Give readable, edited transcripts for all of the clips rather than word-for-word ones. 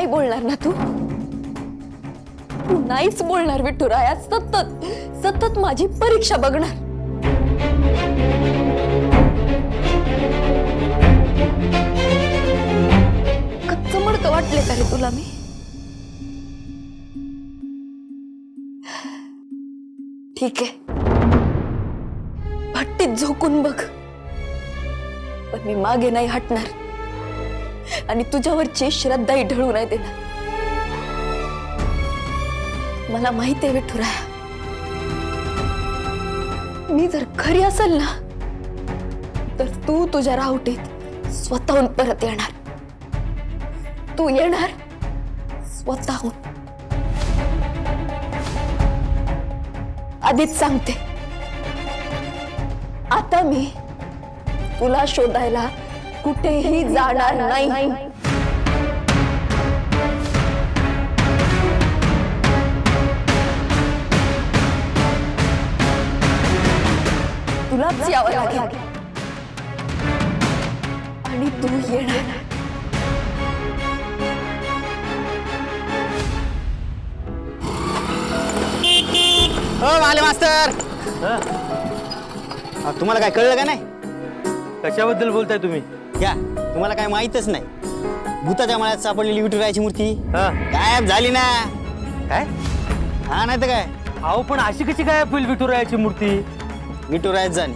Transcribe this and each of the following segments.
नाही बोलणार ना तू? तू नाहीच बोलणार विठुराया. सतत सतत माझी परीक्षा बघणार. कच्चं मडकं वाटले का रे तुला मी? ठीक आहे, भट्टीत झोकून बघ, पण मी मागे नाही हटणार आणि तुझ्यावरची श्रद्धाही ढळू नाही देणार. मला माहिती आहे विठुराया, मी जर खरी असेल ना तर तू तुझ्या राहुटीत स्वतःहून परत येणार. तू येणार स्वतःहून. आधीच सांगते, आता मी तुला शोधायला कुठेही जाणार नाही. तुलाच यावं लागेल आणि तू येणार. हो माले मास्तर, तुम्हाला काय कळलं का नाही? कशाबद्दल बोलताय तुम्ही? क्या तुम्हाला काय माहितच नाही? भूताच्या मळ्यात सापडलेली विठुरायाची मूर्ती गायब झाली ना. काय? हा नाही तर काय. अहो पण अशी कशी काय होईल विठुरायाची मूर्ती? विठुरायात झाली.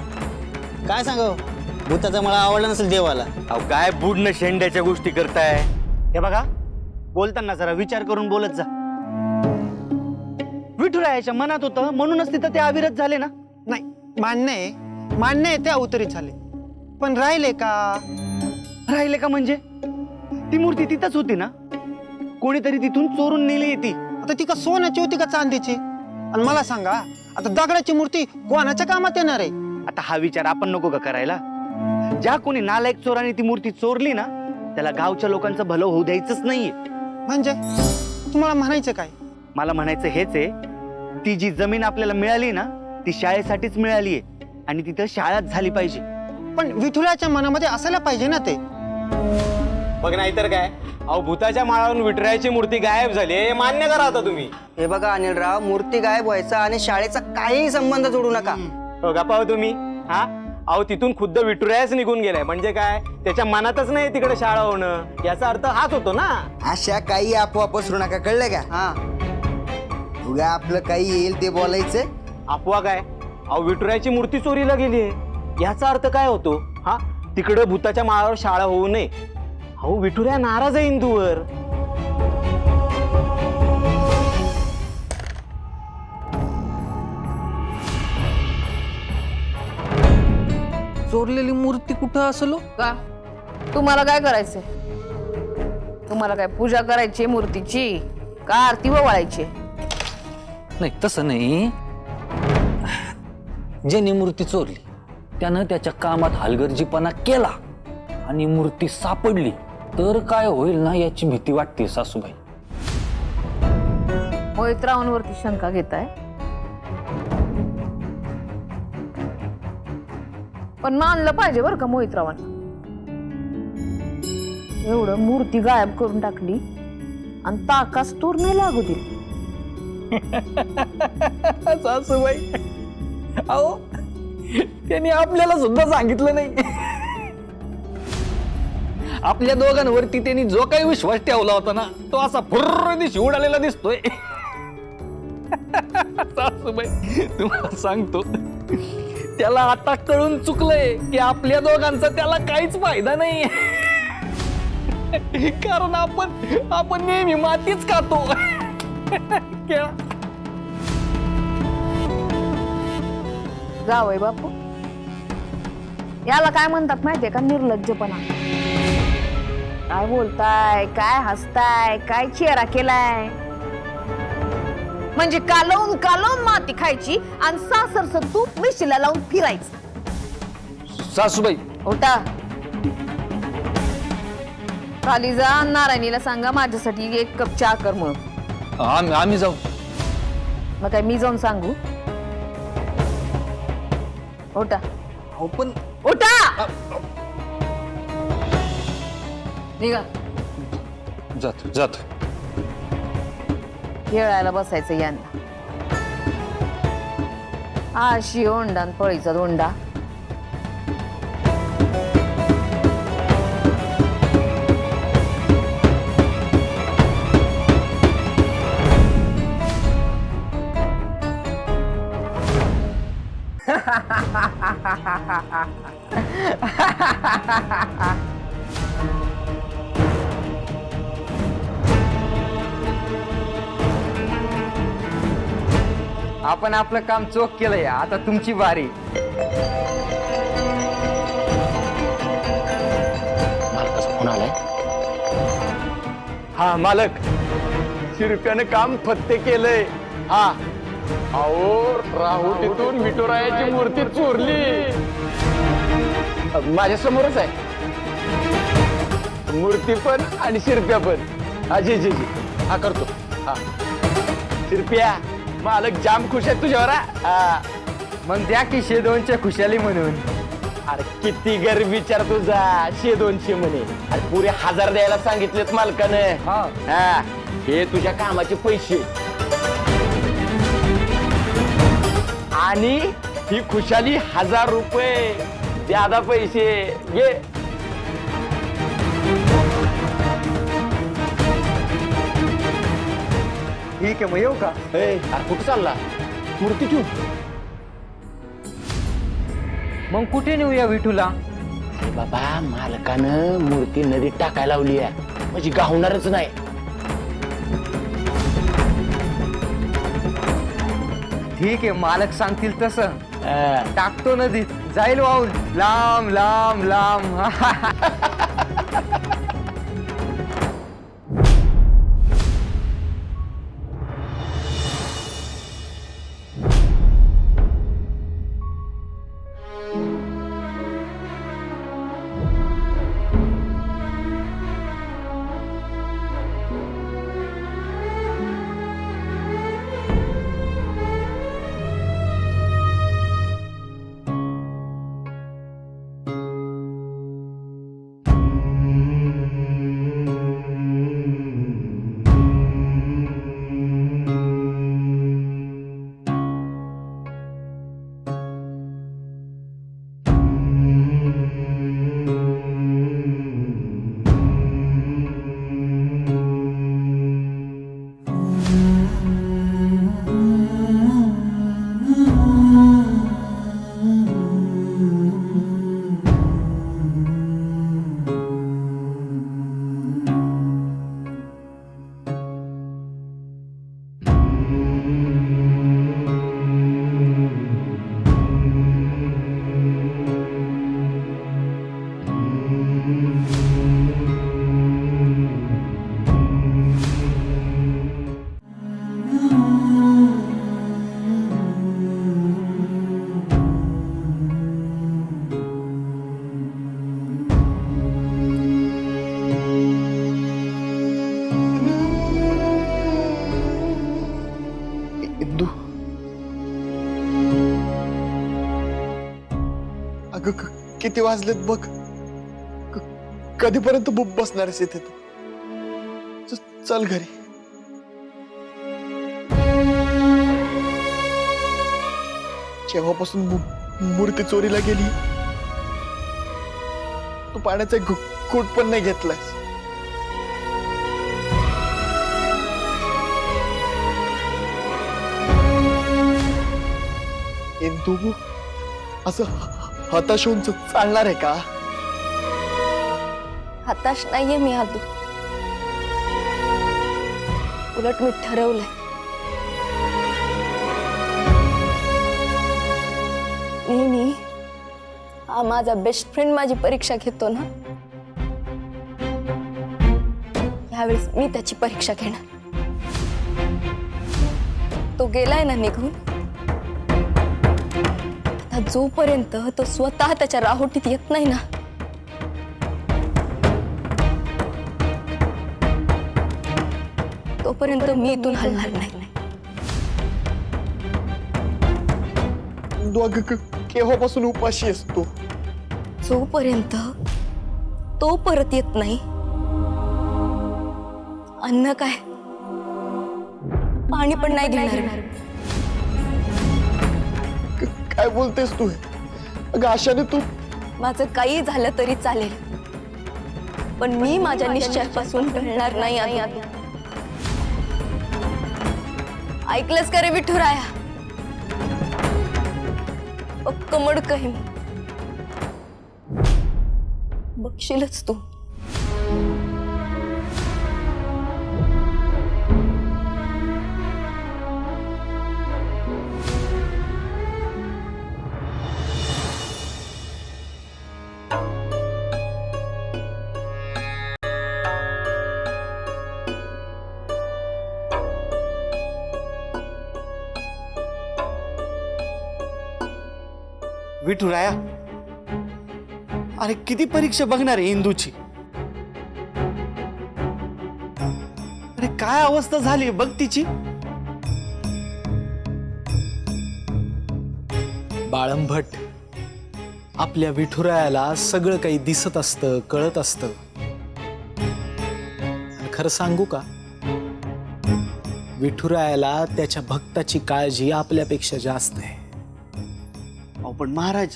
काय सांगू, भूताचा मळा आवडला नसेल देवाला. अहो काय बुडणं शेंड्याच्या गोष्टी करताय? हे बघा, बोलताना जरा विचार करून बोलत जा. विठुरायाच्या मनात होतं म्हणूनच तिथं ते अविरत झाले ना. नाही, मान्य आहे ते अवतरित झाले, पण राहिले का म्हणजे ती मूर्ती तिथंच होती ना. कोणीतरी तिथून चोरून नेली ती. आता ती का सोन्याची होती का चांदीची? आणि मला सांगा, आता दगडाची मूर्ती कोणाच्या कामात येणार आहे? आता हा विचार आपण नको का करायला? ज्या कोणी नालायक चोराने ती मूर्ती चोरली ना, त्याला गावच्या लोकांचं भलं होऊ द्यायचंच नाहीये. म्हणजे तुम्हाला म्हणायचं काय? मला म्हणायचं हेच आहे, ती जी जमीन आपल्याला मिळाली ना, ती शाळेसाठीच मिळालीये आणि तिथं शाळाच झाली पाहिजे. पण विठुराच्या मनामध्ये असायला पाहिजे ना ते. बघ नाहीतर काय, अहो भूताच्या माळावरून विठुरायाची मूर्ती गायब झाली हे मान्य करा आता तुम्ही. हे बघा अनिलराव, मूर्ती गायब व्हायचा आणि शाळेचा काहीही संबंध जोडू नका. हो गप्पा हो तुम्ही. हा अहो तिथून खुद्द विठुरायाच निघून गेलाय म्हणजे काय, त्याच्या मनातच नाही तिकडे शाळा होणं. याचा अर्थ हाच होतो ना. अशा काही अफवा पसरू नका, कळलं का? हा, उगा आपलं काही येईल ते बोलायचं. अफवा काय, अहो विठुरायाची मूर्ती चोरीला गेलीये याचा अर्थ काय होतो? हा तिकडे भूताच्या माळावर शाळा होऊ नये. अहो विठुराया नाराज आहे हिंदूवर. चोरलेली मूर्ती कुठं असेल हो? का तुम्हाला काय करायचंय? तुम्हाला काय पूजा करायची मूर्तीची का आरती ओवाळायची? नाही तसं नाही. ज्याने मूर्ती चोरली त्यानं त्याच्या कामात हलगर्जीपणा केला आणि मूर्ती सापडली तर काय होईल ना याची भीती वाटते सासूबाई. मोहितरावांवरती शंका घेताय? पण मानलं पाहिजे बरं का मोहितरावांना. एवढं मूर्ती गायब करून टाकली आणि ताकास तूर नाही लागू दिली. सासूबाई, अहो त्यांनी आपल्याला सुद्धा सांगितलं नाही. आपल्या दोघांवरती त्यांनी जो काही विश्वास ठेवला होता ना, तो असा फुर्र दिशी उडालेला दिसतोय. सासूबाई तुम्हाला सांगतो, त्याला आता कळून चुकलंय की आपल्या दोघांचा त्याला काहीच फायदा नाही. कारण आपण नेहमी मातीच खातो. जावय बापू, याला काय म्हणतात माहितीये का? निर्लज्जपणा. काय बोलताय, काय हसताय, काय चेहरा केलाय? म्हणजे कालवून कालवून माती खायची आणि सासरचं तूप मिशीला लावून फिरायचं. सासूबाई उठा, खाली जा. नारायणीला सांगा माझ्यासाठी 1 कप चहा कर म्हणून. आम्ही जाऊ. मग काय मी जाऊन सांगू? उठा. पण उठा, निघा. जातो. खेळायला बसायचं यांना. आशी ओंडा आणि पळीचा दोंडा. आपण आपलं काम चोख केलंय, आता तुमची बारी. मालकाचा फोन आलाय. हा मालक, शिरप्यानं काम फत्ते केलंय. हा अहो, राहुटीतून विठुरायाची मूर्ती चोरली. माझ्या समोरच आहे मूर्ती पण आणि शिरप्या पण. हा जी जी जी हा करतो. हा शिरप्या, मालक जाम खुश आहे तुझ्यावर. हा मग द्या की 102च्या खुशाली म्हणून. अरे किती गरीब विचार तुझा. 100-200 म्हणे. अरे पुरे 1000 द्यायला सांगितलेत मालकानं. हा हे तुझ्या कामाचे पैसे आणि ही खुशाली 1000 रुपये. ज्यादा पैसे घे. ठीक आहे, मग येऊ का? अरे कुठं चालला? मूर्ती ठेवून. मग कुठे नेऊया विठूला? अरे बाबा, मालकानं मूर्ती नदीत टाकायला लावली आहे, म्हणजे गावणारच नाही. ठीक आहे, मालक सांगतील तसं टाकतो नदीत. जाईल वाहून लांब लांब लांब. किती वाजलेत बघ. कधीपर्यंत बसणार आहेस इथे? चल घरी. जेव्हापासून मूर्ती चोरीला गेली तू पाण्याचा घूट पण नाही घेतलायस. इंदू, असं हताश होऊन चालणार आहे का? हताश नाहीये मी आदू. उलट मी ठरवलंय, नेहमी हा माझा बेस्ट फ्रेंड माझी परीक्षा घेतो ना, यावेळेस मी त्याची परीक्षा घेणार. तो गेलाय ना निघून, जोपर्यंत तो स्वतः त्याच्या राहोटीत येत नाही ना, तोपर्यंत मी इथून हलणार नाही. केव्हापासून उपाशी असतो? जोपर्यंत तो परत येत नाही, अन्न काय पाणी पण नाही घेणार मी. काय बोलतेस तू हे? अगं आशाने तू माझं काही झालं तरी चालेल, पण मी माझ्या निश्चयापासून ढळणार नाही. आणि ऐकलंस का रे विठुराया? पक्क मडक आहे मी. बघशीलच तू. विठुराया, अरे किती परीक्षा बघणार आहे इंदूची? अरे काय अवस्था झाली बघ तिची. बाळंभट, आपल्या विठुरायाला सगळं काही दिसत असतं, कळत असतं. खरं सांगू का, विठुरायाला त्याच्या भक्ताची काळजी आपल्यापेक्षा जास्त आहे. पण महाराज,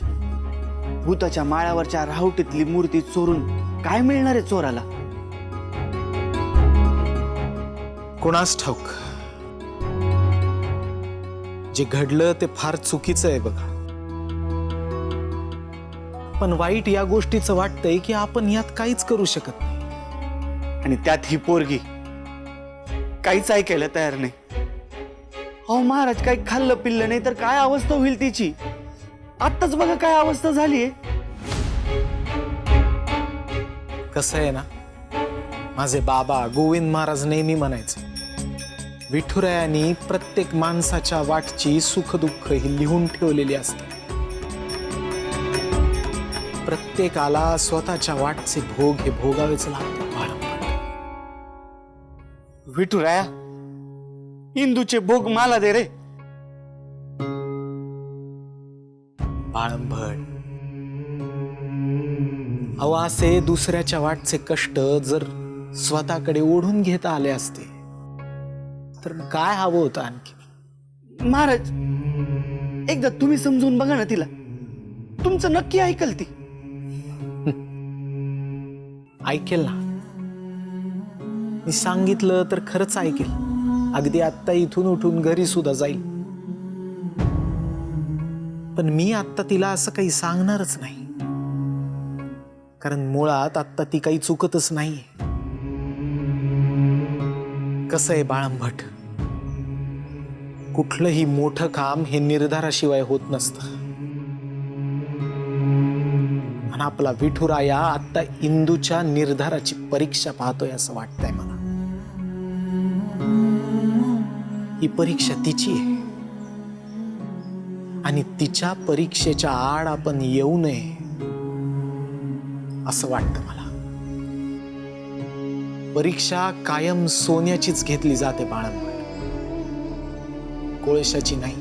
भूताच्या माळ्यावरच्या राहुटीतली मूर्ती चोरून काय मिळणार आहे चोराला? कोणास ठाऊक. जे घडलं ते फार चुकीचं आहे बघा. पण वाईट या गोष्टीचं वाटतंय की आपण यात काहीच करू शकत नाही. आणि त्यात ही पोरगी काहीच ऐकायला तयार नाही. अहो महाराज, काही खाल्लं पिल्लं नाही तर काय अवस्था होईल तिची? आत्ताच बघा काय अवस्था झालीये. कसं आहे ना, माझे बाबा गोविंद महाराज नेहमी म्हणायचे, विठुरायानी प्रत्येक माणसाच्या वाटची सुखदुःख ही लिहून ठेवलेली असते. प्रत्येकाला स्वतःच्या वाटचे भोग हे भोगावेच लागतात. विठुराया, इंदूचे भोग मला दे रे. बाळंभट, अहो असे दुसऱ्याच्या वाटचे कष्ट जर स्वतःकडे ओढून घेता आले असते तर काय हवं होतं आणखी? महाराज, एकदा तुम्ही समजून बघा ना तिला. तुमचं नक्की ऐकल ती. ऐकेल ना, मी सांगितलं तर खरंच ऐकेल. अगदी आत्ता इथून उठून घरी सुद्धा जाईल. पण मी आत्ता तिला असं काही सांगणारच नाही, कारण मुळात आत्ता ती काही चुकतच नाही. कसं आहे बाळंभट, कुठलंही मोठं काम हे निर्धाराशिवाय होत नसतं. आणि आपला विठुराया आत्ता इंदूच्या निर्धाराची परीक्षा पाहतोय असं वाटतंय मला. ही परीक्षा तिची आहे आणि तिच्या परीक्षेच्या आड आपण येऊ नये असं वाटतं मला. परीक्षा कायम सोन्याचीच घेतली जाते बाळंभट, कोळशाची नाही.